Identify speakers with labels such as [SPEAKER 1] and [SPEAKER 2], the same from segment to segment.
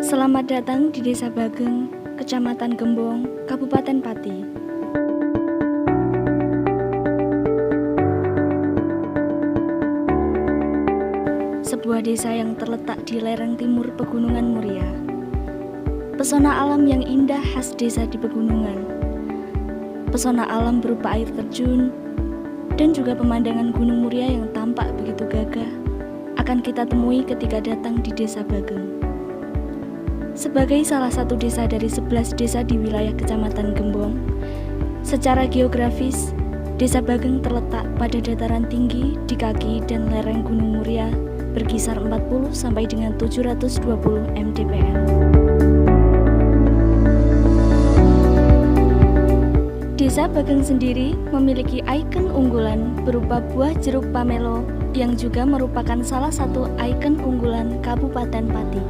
[SPEAKER 1] Selamat datang di Desa Bageng, Kecamatan Gembong, Kabupaten Pati. Sebuah desa yang terletak di lereng timur Pegunungan Muria. Pesona alam yang indah khas desa di pegunungan. Pesona alam berupa air terjun dan juga pemandangan Gunung Muria yang tampak begitu gagah akan kita temui ketika datang di Desa Bageng. Sebagai salah satu desa dari 11 desa di wilayah Kecamatan Gembong, secara geografis, Desa Bageng terletak pada dataran tinggi di kaki dan lereng Gunung Muria berkisar 40 sampai dengan 720 mdpl. Desa Bageng sendiri memiliki ikon unggulan berupa buah jeruk pamelo yang juga merupakan salah satu ikon unggulan Kabupaten Pati.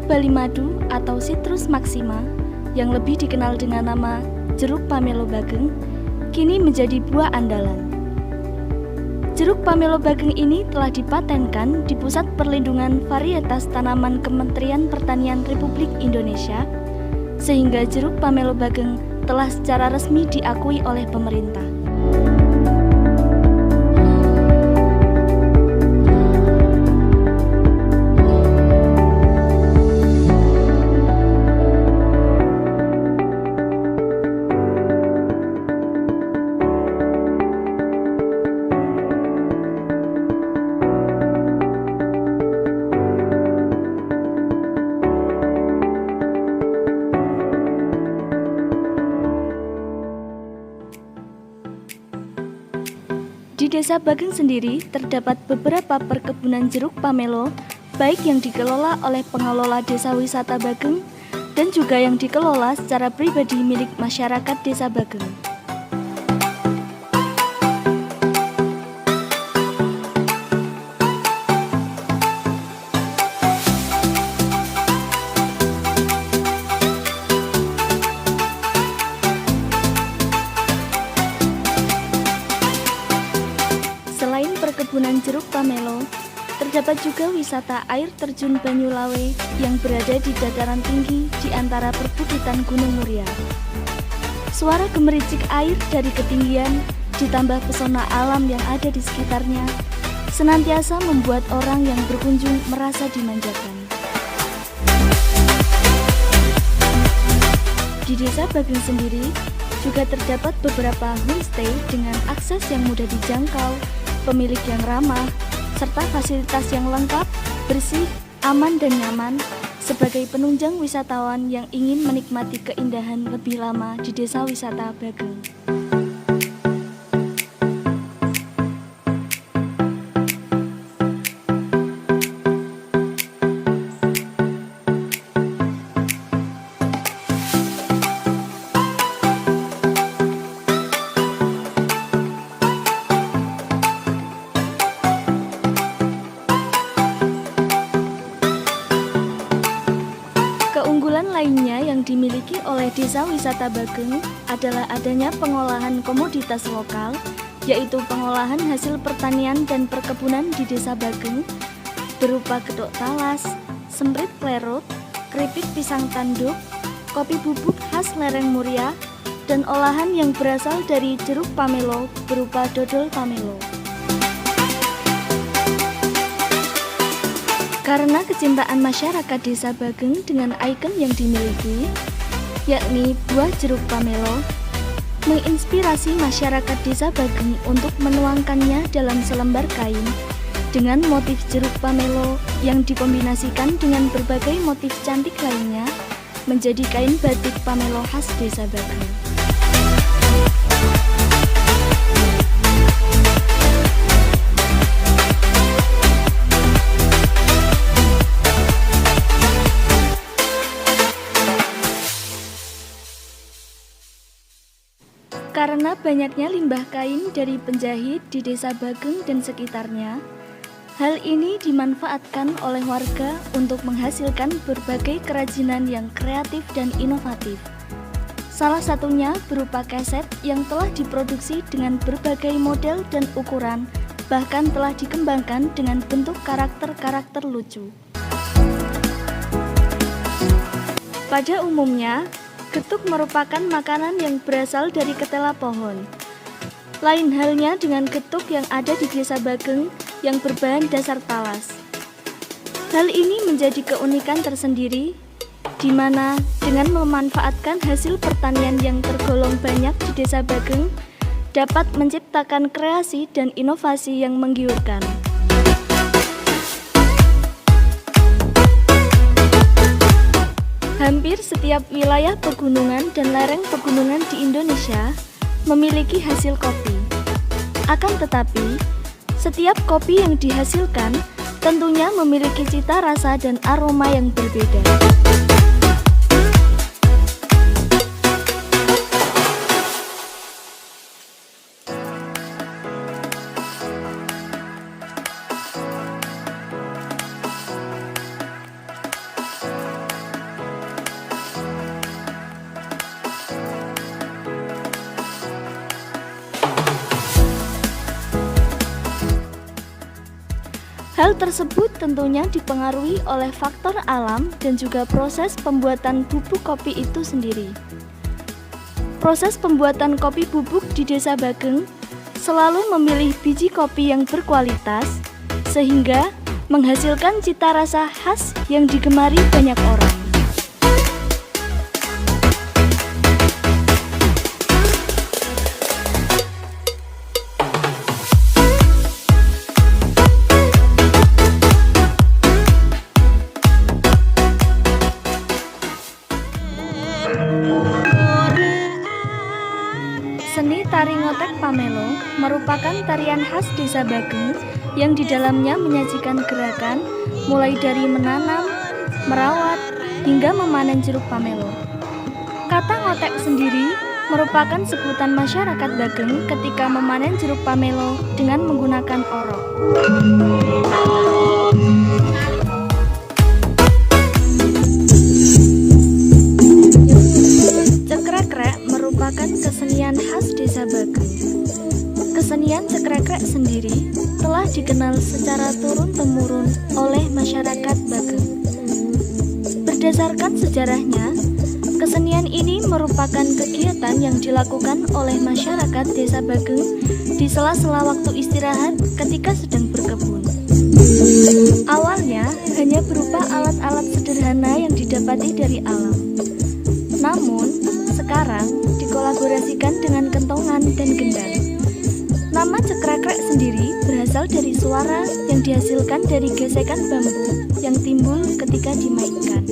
[SPEAKER 1] Bali madu atau Citrus maxima yang lebih dikenal dengan nama jeruk pamelo Bageng kini menjadi buah andalan. Jeruk pamelo Bageng ini telah dipatenkan di Pusat Perlindungan Varietas Tanaman Kementerian Pertanian Republik Indonesia, sehingga jeruk pamelo Bageng telah secara resmi diakui oleh pemerintah. Di Desa Bageng sendiri terdapat beberapa perkebunan jeruk pamelo, baik yang dikelola oleh pengelola Desa Wisata Bageng dan juga yang dikelola secara pribadi milik masyarakat Desa Bageng. Perkebunan jeruk pamelo, terdapat juga wisata air terjun Banyulawe yang berada di dataran tinggi di antara perbukitan Gunung Muria. Suara gemericik air dari ketinggian ditambah pesona alam yang ada di sekitarnya senantiasa membuat orang yang berkunjung merasa dimanjakan. Di Desa Bageng sendiri juga terdapat beberapa homestay dengan akses yang mudah dijangkau, pemilik yang ramah, serta fasilitas yang lengkap, bersih, aman, dan nyaman sebagai penunjang wisatawan yang ingin menikmati keindahan lebih lama di Desa Wisata Bageng. Keunggulan lainnya yang dimiliki oleh Desa Wisata Bageng adalah adanya pengolahan komoditas lokal, yaitu pengolahan hasil pertanian dan perkebunan di Desa Bageng berupa gedok talas, semrit klerot, keripik pisang tanduk, kopi bubuk khas lereng Muria, dan olahan yang berasal dari jeruk pamelo berupa dodol pamelo. Karena kecintaan masyarakat Desa Bageng dengan ikon yang dimiliki, yakni buah jeruk pamelo, menginspirasi masyarakat Desa Bageng untuk menuangkannya dalam selembar kain dengan motif jeruk pamelo yang dikombinasikan dengan berbagai motif cantik lainnya menjadi kain batik pamelo khas Desa Bageng. Karena banyaknya limbah kain dari penjahit di Desa Bageng dan sekitarnya, hal ini dimanfaatkan oleh warga untuk menghasilkan berbagai kerajinan yang kreatif dan inovatif. Salah satunya berupa keset yang telah diproduksi dengan berbagai model dan ukuran, bahkan telah dikembangkan dengan bentuk karakter-karakter lucu. Pada umumnya, getuk merupakan makanan yang berasal dari ketela pohon. Lain halnya dengan getuk yang ada di Desa Bageng yang berbahan dasar talas. Hal ini menjadi keunikan tersendiri, di mana dengan memanfaatkan hasil pertanian yang tergolong banyak di Desa Bageng, dapat menciptakan kreasi dan inovasi yang menggiurkan. Hampir setiap wilayah pegunungan dan lereng pegunungan di Indonesia memiliki hasil kopi. Akan tetapi, setiap kopi yang dihasilkan tentunya memiliki cita rasa dan aroma yang berbeda. Hal tersebut tentunya dipengaruhi oleh faktor alam dan juga proses pembuatan bubuk kopi itu sendiri. Proses pembuatan kopi bubuk di Desa Bageng selalu memilih biji kopi yang berkualitas, sehingga menghasilkan cita rasa khas yang digemari banyak orang. Seni tari ngotek pamelo merupakan tarian khas Desa Bageng yang di dalamnya menyajikan gerakan mulai dari menanam, merawat, hingga memanen jeruk pamelo. Kata ngotek sendiri merupakan sebutan masyarakat Bageng ketika memanen jeruk pamelo dengan menggunakan orok. Merupakan kesenian khas Desa Bageng. Kesenian cekrekrek sendiri telah dikenal secara turun-temurun oleh masyarakat Bageng. Berdasarkan sejarahnya, kesenian ini merupakan kegiatan yang dilakukan oleh masyarakat Desa Bageng di sela-sela waktu istirahat ketika sedang berkebun. Awalnya hanya berupa alat-alat sederhana yang didapati dari alam. Namun, sekarang dikolaborasikan dengan kentongan dan gendang. Nama cekrekrek sendiri berasal dari suara yang dihasilkan dari gesekan bambu yang timbul ketika dimainkan.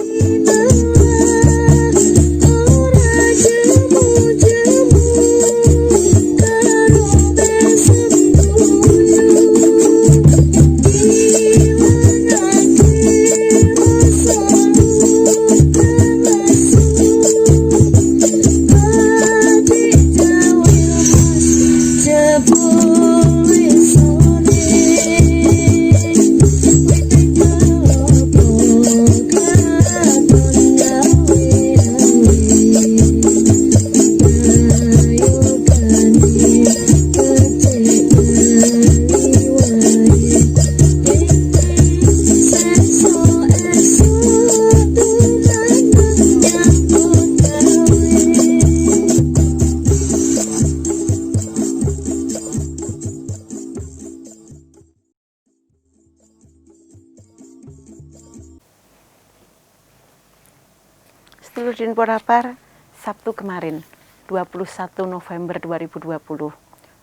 [SPEAKER 2] Sedulur Porapar, Sabtu kemarin, 21 November 2020,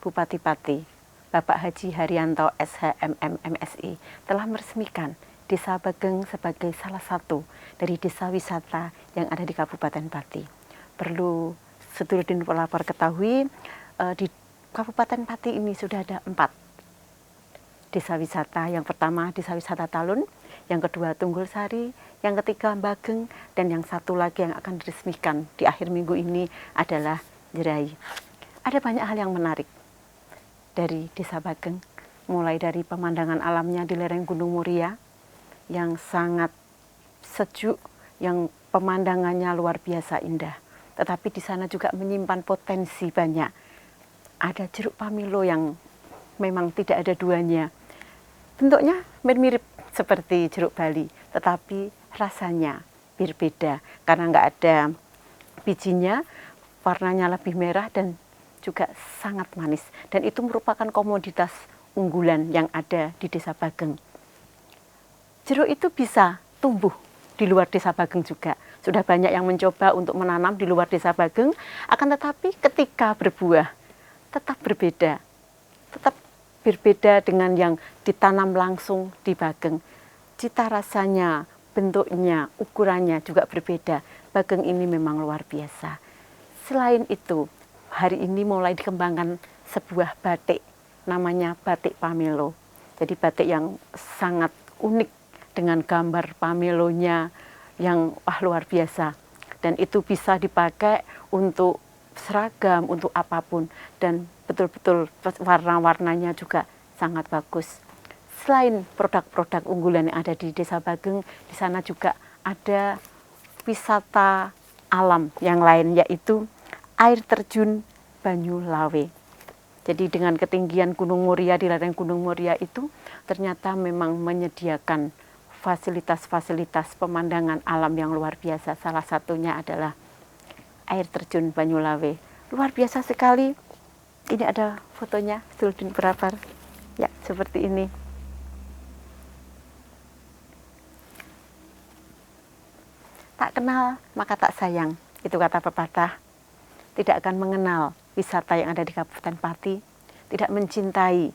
[SPEAKER 2] Bupati Pati, Bapak Haji Haryanto SHMM MSI telah meresmikan Desa Bageng sebagai salah satu dari desa wisata yang ada di Kabupaten Pati. Perlu sedulur Porapar ketahui, di Kabupaten Pati ini sudah ada 4 desa wisata. Yang pertama Desa Wisata Talun, yang kedua Tunggul Sari, yang ketiga Bageng, dan yang satu lagi yang akan diresmikan di akhir minggu ini adalah Jerai. Ada banyak hal yang menarik dari Desa Bageng, mulai dari pemandangan alamnya di lereng Gunung Muria yang sangat sejuk, yang pemandangannya luar biasa indah. Tetapi di sana juga menyimpan potensi banyak. Ada jeruk pamilo yang memang tidak ada duanya. Bentuknya mirip seperti jeruk Bali, tetapi rasanya berbeda karena nggak ada bijinya, warnanya lebih merah dan juga sangat manis. Dan itu merupakan komoditas unggulan yang ada di Desa Bageng. Jeruk itu bisa tumbuh di luar Desa Bageng juga. Sudah banyak yang mencoba untuk menanam di luar Desa Bageng, akan tetapi ketika berbuah tetap berbeda. Tetap berbeda dengan yang ditanam langsung di Bageng. Cita rasanya, bentuknya, ukurannya juga berbeda. Bageng ini memang luar biasa. Selain itu, hari ini mulai dikembangkan sebuah batik, namanya batik pamelo. Jadi batik yang sangat unik dengan gambar pamelonya yang luar biasa. Dan itu bisa dipakai untuk seragam, untuk apapun. Dan betul-betul warna-warnanya juga sangat bagus. Selain produk-produk unggulan yang ada di Desa Bageng, di sana juga ada wisata alam yang lain, yaitu air terjun Banyulawe. Jadi dengan ketinggian Gunung Muria, di lereng Gunung Muria itu ternyata memang menyediakan fasilitas-fasilitas pemandangan alam yang luar biasa. Salah satunya adalah air terjun Banyulawe. Luar biasa sekali. Ini ada fotonya, Sedulur Dinpurapar. Ya, seperti ini. Tak kenal maka tak sayang, itu kata pepatah. Tidak akan mengenal wisata yang ada di Kabupaten Pati, tidak mencintai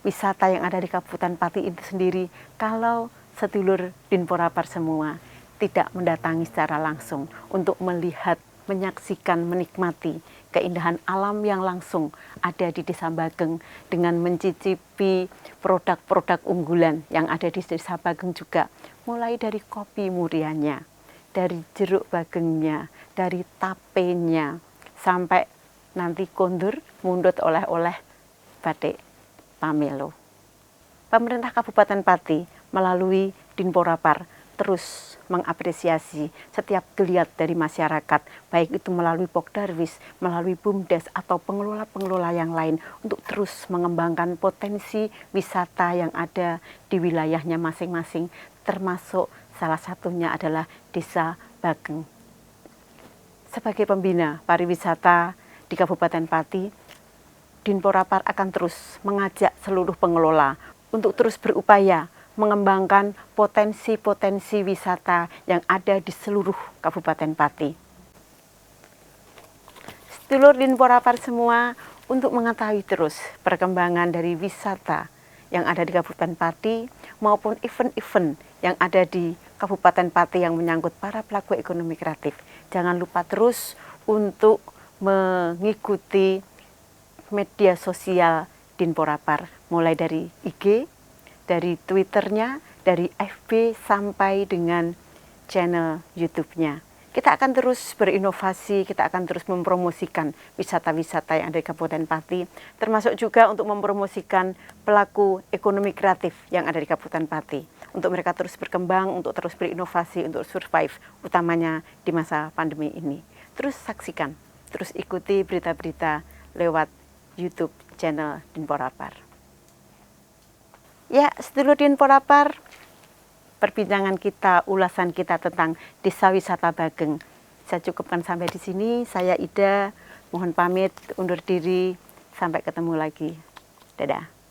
[SPEAKER 2] wisata yang ada di Kabupaten Pati itu sendiri kalau sedulur Dinpurapar semua tidak mendatangi secara langsung untuk melihat, menyaksikan, menikmati keindahan alam yang langsung ada di Desa Bageng dengan mencicipi produk-produk unggulan yang ada di Desa Bageng juga, mulai dari kopi murianya, dari jeruk bagengnya, dari tapenya, sampai nanti kondur mundut oleh-oleh batik pamelo. Pemerintah Kabupaten Pati melalui Dinpurapar terus mengapresiasi setiap geliat dari masyarakat, baik itu melalui Pokdarwis, melalui BUMDes atau pengelola-pengelola yang lain untuk terus mengembangkan potensi wisata yang ada di wilayahnya masing-masing, termasuk salah satunya adalah Desa Bageng. Sebagai pembina pariwisata di Kabupaten Pati, Dinpurapar akan terus mengajak seluruh pengelola untuk terus berupaya mengembangkan potensi-potensi wisata yang ada di seluruh Kabupaten Pati. Sedulur Dinpurapar semua, untuk mengetahui terus perkembangan dari wisata yang ada di Kabupaten Pati maupun event-event yang ada di Kabupaten Pati yang menyangkut para pelaku ekonomi kreatif, jangan lupa terus untuk mengikuti media sosial Dinpurapar, mulai dari IG, dari Twitternya, dari FB sampai dengan channel YouTube-nya. Kita akan terus berinovasi, kita akan terus mempromosikan wisata-wisata yang ada di Kabupaten Pati, termasuk juga untuk mempromosikan pelaku ekonomi kreatif yang ada di Kabupaten Pati, untuk mereka terus berkembang, untuk terus berinovasi, untuk survive, utamanya di masa pandemi ini. Terus saksikan, terus ikuti berita-berita lewat YouTube channel Dinpurapar. Ya, sedulur Dinpurapar, perbincangan kita, ulasan kita tentang Desa Wisata Bageng saya cukupkan sampai di sini. Saya Ida, mohon pamit, undur diri, sampai ketemu lagi. Dadah.